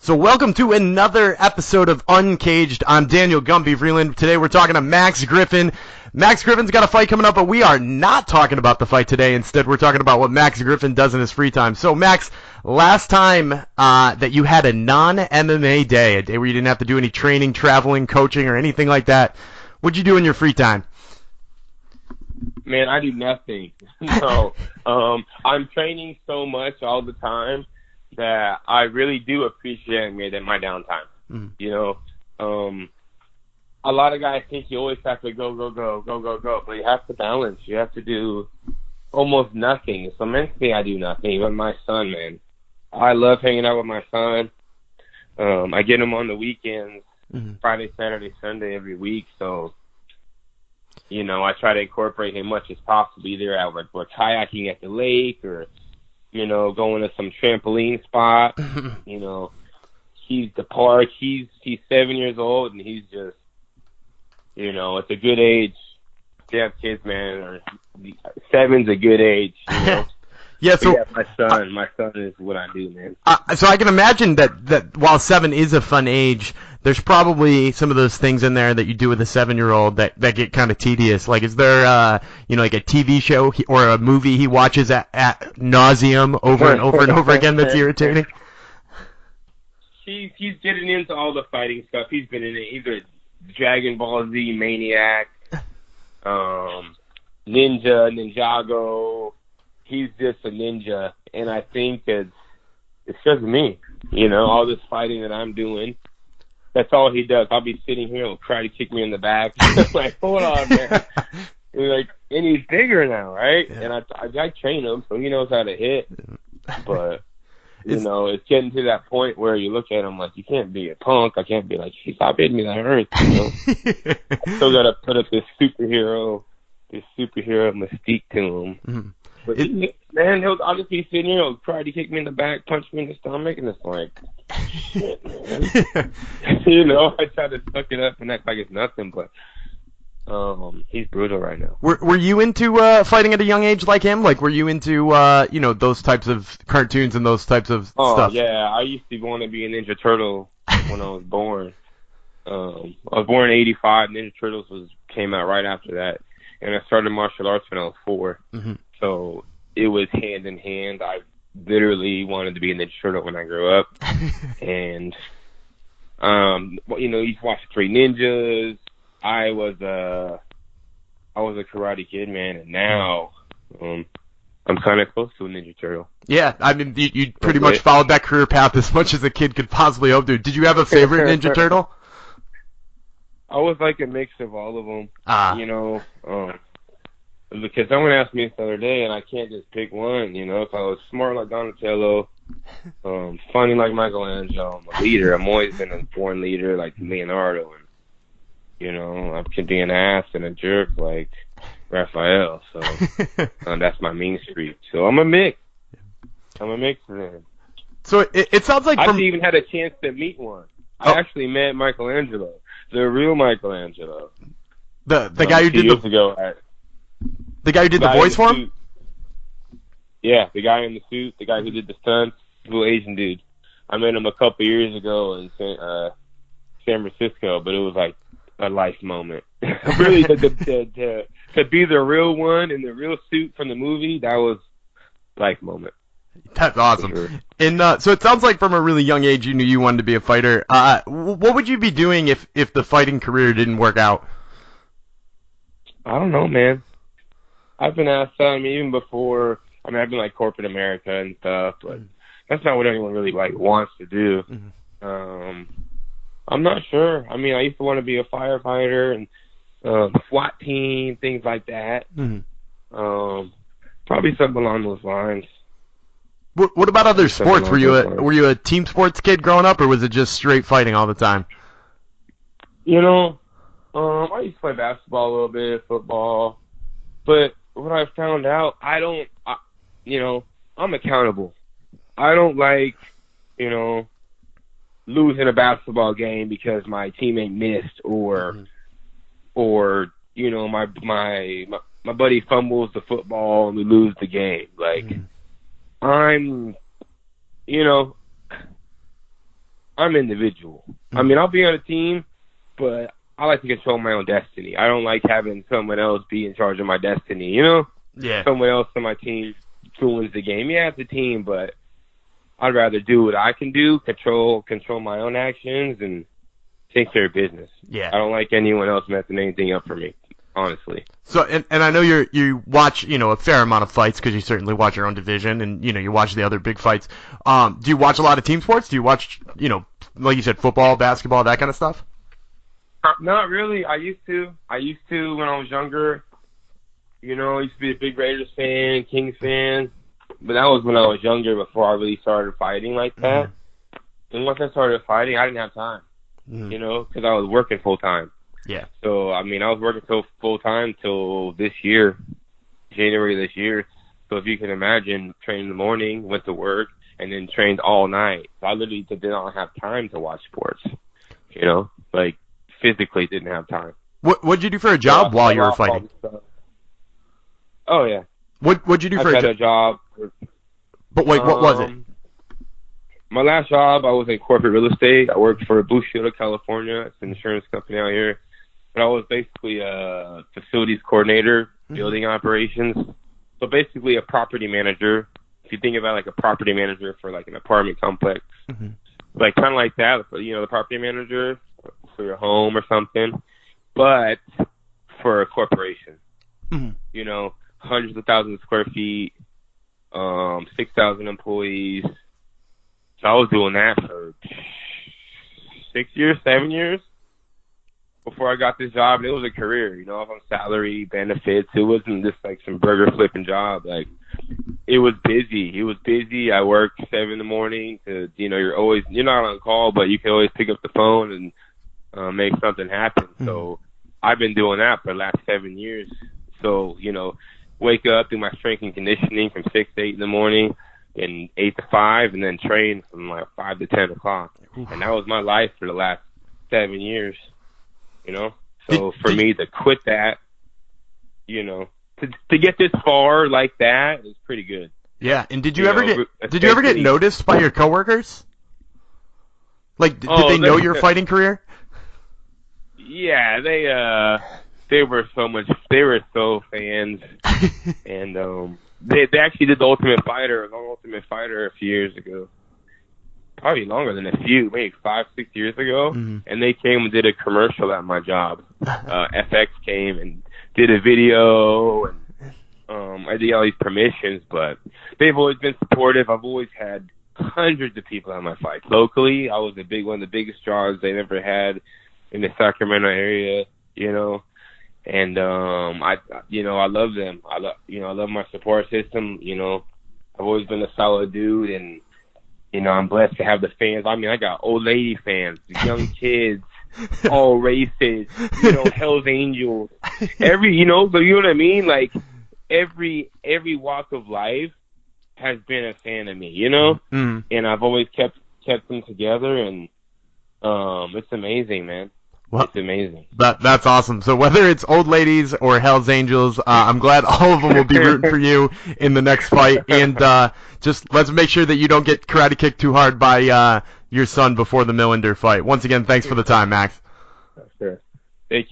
So welcome to another episode of Uncaged. I'm Daniel Gumby Freeland. Today we're talking to Max Griffin. Max Griffin's got a fight coming up, but we are not talking about the fight today. Instead, we're talking about what Max Griffin does in his free time. So, Max, last time that you had a non-MMA day, a day where you didn't have to do any training, traveling, coaching, or anything like that, what'd you do in your free time? Man, I do nothing. So, I'm training so much all the time that I really do appreciate my downtime. You know, a lot of guys think you always have to go, but you have to balance. You have to do almost nothing. So mentally, I do nothing. But my son, man, I love hanging out with my son. I get him on the weekends, Friday, Saturday, Sunday, every week. So, you know, I try to incorporate him much as possible. Either we're kayaking at the lake or, you know, going to some trampoline spot. You know, he's the park. He's 7 years old, and he's just, you know, it's a good age to have kids, man. Or 7's a good age, you know. Yeah, so yeah, my son is what I do, man. So I can imagine that while 7 is a fun age, there's probably some of those things in there that you do with a 7-year-old that get kind of tedious. Like, is there, you know, like a TV show or a movie he watches at nauseum over and over and over again that's irritating? He's getting into all the fighting stuff. He's been in it. He's a Dragon Ball Z maniac, Ninjago. He's just a ninja, and I think it's because of me. You know, all this fighting that I'm doing. That's all he does. I'll be sitting here, he'll try to kick me in the back. Like, hold on, man. And he's bigger now, right? Yeah. And I train him, so he knows how to hit. But, you know, it's getting to that point where you look at him like, you can't be a punk. I can't be like, hey, stop hitting me, that hurts. You know? I still got to put up this superhero mystique to him. Mm-hmm. But man, I'll just be sitting here, he'll try to kick me in the back, punch me in the stomach, and it's like, shit, man. You know, I try to suck it up and act like it's nothing, but he's brutal right now. Were you into fighting at a young age like him? Like, were you into you know, those types of cartoons and those types of stuff? Oh yeah, I used to want to be a Ninja Turtle when I was born. I was born in '85. Ninja Turtles came out right after that, and I started martial arts when I was 4. Mm-hmm. So it was hand in hand. I literally wanted to be a Ninja Turtle when I grew up. And, you know, you watch Three Ninjas. I was a Karate Kid, man, and now I'm kind of close to a Ninja Turtle. Yeah, I mean, you pretty much followed that career path as much as a kid could possibly hope to. Did you have a favorite Ninja Turtle? I was like a mix of all of them. You know, because someone asked me this the other day, and I can't just pick one, you know. If I was smart like Donatello, funny like Michelangelo, I'm a leader. I'm always been a born leader like Leonardo, and, you know, I can be an ass and a jerk like Raphael. So that's my mean streak. So I'm a mix. I'm a mix of them. So it sounds like I even had a chance to meet one. I actually met Michelangelo, the real Michelangelo. The guy who did years ago at. The guy who did the voice for him? Yeah, the guy in the suit, the guy who did the stunts, little Asian dude. I met him a couple years ago in San Francisco, but it was like a life moment. Really, to be the real one in the real suit from the movie, that was a life moment. That's awesome. Sure. And so it sounds like from a really young age you knew you wanted to be a fighter. What would you be doing if the fighting career didn't work out? I don't know, man. I've been asked that, I mean, even before. I mean, I've been like corporate America and stuff, but that's not what anyone really like wants to do. Mm-hmm. I'm not sure. I mean, I used to want to be a firefighter and SWAT team, things like that. Mm-hmm. Probably something along those lines. What about other sports? Were you a team sports kid growing up, or was it just straight fighting all the time? You know, I used to play basketball a little bit, football, but what I found out, you know, I'm accountable. I don't like, you know, losing a basketball game because my teammate missed or you know, my buddy fumbles the football and we lose the game. Like, I'm I'm individual. I mean, I'll be on a team, but I like to control my own destiny. I don't like having someone else be in charge of my destiny, you know? Yeah. Someone else on my team ruins the game. Yeah, it's a team, but I'd rather do what I can do, control my own actions, and take care of business. Yeah. I don't like anyone else messing anything up for me, honestly. So, and I know you watch, a fair amount of fights because you certainly watch your own division and, you watch the other big fights. Do you watch a lot of team sports? Do you watch, like you said, football, basketball, that kind of stuff? Not really. I used to when I was younger. I used to be a big Raiders fan, Kings fan. But that was when I was younger before I really started fighting like that. Mm-hmm. And once I started fighting, I didn't have time, because I was working full time. Yeah. So, I was working full time till this year, January this year. So if you can imagine, trained in the morning, went to work, and then trained all night. So I literally did not have time to watch sports, like physically didn't have time. What'd you do for a job while you were fighting? Oh, yeah. What'd you do for a job? I had a job. But wait, what was it? My last job, I was in corporate real estate. I worked for Blue Shield of California. It's an insurance company out here. But I was basically a facilities coordinator, building operations. So basically a property manager. If you think about like a property manager for like an apartment complex, like kind of like that, the property manager for your home or something, but for a corporation. Hundreds of thousands of square feet, 6,000 employees. So I was doing that for 7 years before I got this job. And it was a career, off on salary, benefits. It wasn't just like some burger flipping job. Like, it was busy. I worked 7 in the morning to, you're not on call, but you can always pick up the phone and make something happen. So I've been doing that for the last 7 years. So, wake up, do my strength and conditioning from 6 to 8 in the morning and 8 to 5, and then train from like 5 to 10 o'clock. And that was my life for the last 7 years, So for me to quit that, to get this far like that is pretty good. Yeah, and did you ever get noticed by your coworkers? Like, did they know your fighting career? Yeah, they were so fans, and they actually did the Ultimate Fighter a few years ago, probably longer than maybe 5-6 years ago, and they came and did a commercial at my job. FX came and did a video, and I did all these permissions, but they've always been supportive. I've always had hundreds of people at my fights. Locally, I was one of the biggest draws they ever had in the Sacramento area, And I love them. I love my support system. I've always been a solid dude, and I'm blessed to have the fans. I got old lady fans, young kids, all races. Hell's Angels. So you know what I mean? Like every walk of life has been a fan of me. And I've always kept them together, and it's amazing, man. Well, it's amazing. That's awesome. So whether it's old ladies or Hell's Angels, I'm glad all of them will be rooting for you in the next fight. And just let's make sure that you don't get karate kicked too hard by your son before the Millender fight. Once again, thanks for the time, Max. Sure. Thank you.